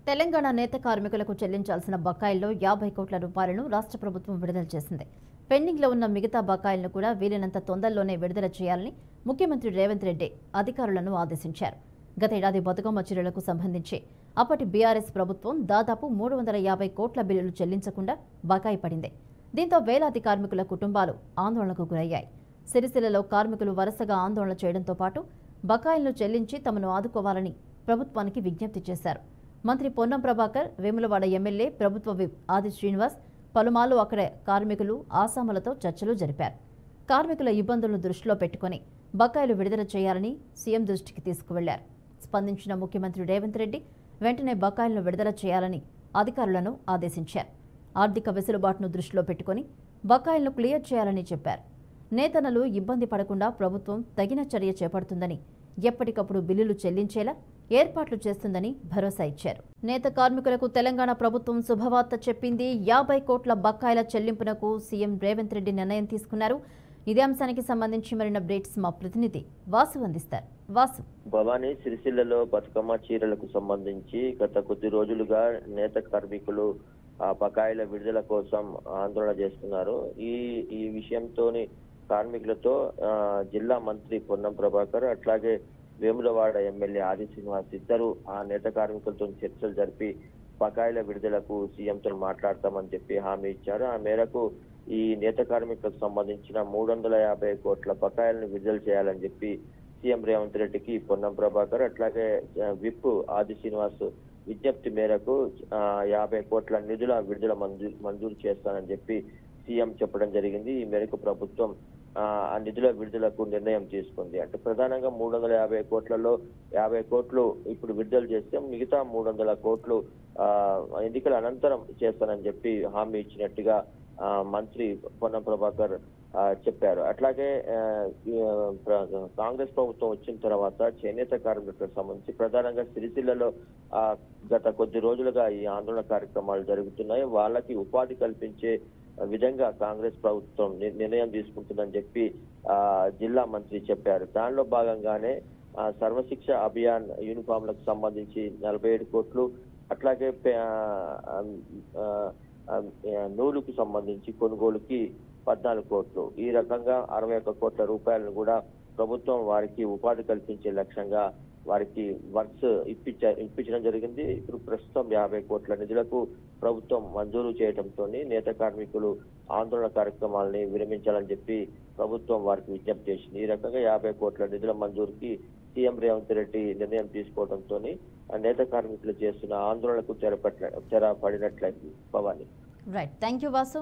తెలంగాణ నేత కార్మికులకు చెల్లించాల్సిన బకాయిల్లో 50 కోట్ల రూపాయలను రాష్ట్ర ప్రభుత్వం విడుదల చేసింది. పెండింగ్లో ఉన్న మిగతా బకాయిలను కూడా వీలైనంత తొందరలోనే విడుదల చేయాలని ముఖ్యమంత్రి రేవంత్ రెడ్డి అధికారులను ఆదేశించారు. గత ఏడాది బతుకమ్మ చీరలకు సంబంధించి అప్పటి బీఆర్ఎస్ ప్రభుత్వం దాదాపు 350 కోట్ల బిల్లులు చెల్లించకుండా బకాయి పడింది. దీంతో వేలాది కార్మికుల కుటుంబాలు ఆందోళనకు గురయ్యాయి. సిరిసిల్లలో కార్మికులు వరుసగా ఆందోళన చేయడంతో పాటు బకాయిలను చెల్లించి తమను ఆదుకోవాలని ప్రభుత్వానికి విజ్ఞప్తి చేశారు. మంత్రి పొన్నం ప్రభాకర్, వేములవాడ ఎమ్మెల్యే ప్రభుత్వ విప్ ఆది శ్రీనివాస్ పలుమార్లు అక్కడ కార్మికులు ఆసాములతో చర్చలు జరిపారు. కార్మికుల ఇబ్బందులను దృష్టిలో పెట్టుకుని బకాయిలు విడుదల చేయాలని సీఎం దృష్టికి తీసుకువెళ్లారు. స్పందించిన ముఖ్యమంత్రి రేవంత్ రెడ్డి వెంటనే బకాయిలను విడుదల చేయాలని అధికారులను ఆదేశించారు. ఆర్థిక వెసులుబాటును దృష్టిలో పెట్టుకుని బకాయిలను క్లియర్ చేయాలని చెప్పారు. నేతన్నలు ఇబ్బంది పడకుండా ప్రభుత్వం తగిన చర్య చేపడుతుందని, ఎప్పటికప్పుడు బిల్లులు చెల్లించేలా ఏర్పాట్లు చేస్తుందని భరోసా ఇచ్చారు. నేత కార్మికులకు తెలంగాణ ప్రభుత్వం శుభవార్త చెప్పింది. 50 కోట్ల బకాయిల చెల్లింపునకు సీఎం రేవంత్ రెడ్డి నిర్ణయం తీసుకున్నారు. ఇదే అంశానికి సంబంధించి మరిన్ని అప్డేట్స్ మా ప్రతినిధి వాసు అందిస్తారు. వాసు, భవానీ, సిరిసిల్లలో బతుకమ్మ చీరలకు సంబంధించి గత కొద్ది రోజులుగా నేత కార్మికులు బకాయిల విడుదల కోసం ఆందోళన చేస్తున్నారు. ఈ విషయంతోని కార్మికులతో జిల్లా మంత్రి పొన్నం ప్రభాకర్, అట్లాగే వేములవాడ ఎమ్మెల్యే ఆది శ్రీనివాస్ ఇద్దరు ఆ నేత కార్మికులతో చర్చలు జరిపి బకాయిల విడుదలకు సీఎంతో మాట్లాడతామని చెప్పి హామీ ఇచ్చారు. ఆ మేరకు ఈ నేత కార్మికులకు సంబంధించిన 350 కోట్ల బకాయిలను విడుదల చేయాలని చెప్పి సీఎం రేవంత్ రెడ్డికి పొన్నం ప్రభాకర్, అట్లాగే విప్ ఆది శ్రీనివాస్ విజ్ఞప్తి మేరకు 50 కోట్ల నిధుల విడుదల మంజూరు చేస్తానని చెప్పి సీఎం చెప్పడం జరిగింది. ఈ మేరకు ప్రభుత్వం ఆ నిధుల విడుదలకు నిర్ణయం తీసుకుంది. అంటే ప్రధానంగా 350 కోట్లలో 50 కోట్లు ఇప్పుడు విడుదల చేస్తే మిగతా 300 కోట్లు ఎన్నికల అనంతరం చేస్తానని చెప్పి హామీ ఇచ్చినట్టుగా మంత్రి పొన్నం ప్రభాకర్ చెప్పారు. అట్లాగే కాంగ్రెస్ ప్రభుత్వం వచ్చిన తర్వాత చేనేత కార్మికులకు సంబంధించి ప్రధానంగా సిరిసిల్లలో గత కొద్ది రోజులుగా ఈ ఆందోళన కార్యక్రమాలు జరుగుతున్నాయి. వాళ్ళకి ఉపాధి కల్పించే విధంగా కాంగ్రెస్ ప్రభుత్వం నిర్ణయం తీసుకుంటుందని చెప్పి జిల్లా మంత్రి చెప్పారు. దానిలో భాగంగానే సర్వశిక్ష అభియాన్ యూనిఫామ్లకు సంబంధించి 47 కోట్లు, అట్లాగే నూలుకు సంబంధించి కొనుగోలుకి 14 కోట్లు, ఈ రకంగా 61 కోట్ల రూపాయలను కూడా ప్రభుత్వం వారికి ఉపాధి కల్పించే లక్ష్యంగా వారికి వర్క్స్ ఇప్పించడం జరిగింది. ఇప్పుడు ప్రస్తుతం 50 కోట్ల నిధులకు ప్రభుత్వం మంజూరు చేయడంతో నేత కార్మికులు ఆందోళన కార్యక్రమాలని విరమించాలని చెప్పి ప్రభుత్వం వారికి విజ్ఞప్తి చేసింది. ఈ రకంగా 50 కోట్ల నిధుల మంజూరుకి సీఎం రేవంత్ రెడ్డి నిర్ణయం తీసుకోవడంతో నేత కార్మికులు చేస్తున్న ఆందోళనకు తెర పడినట్లయింది. Bhavani. Right, thank you Vasu.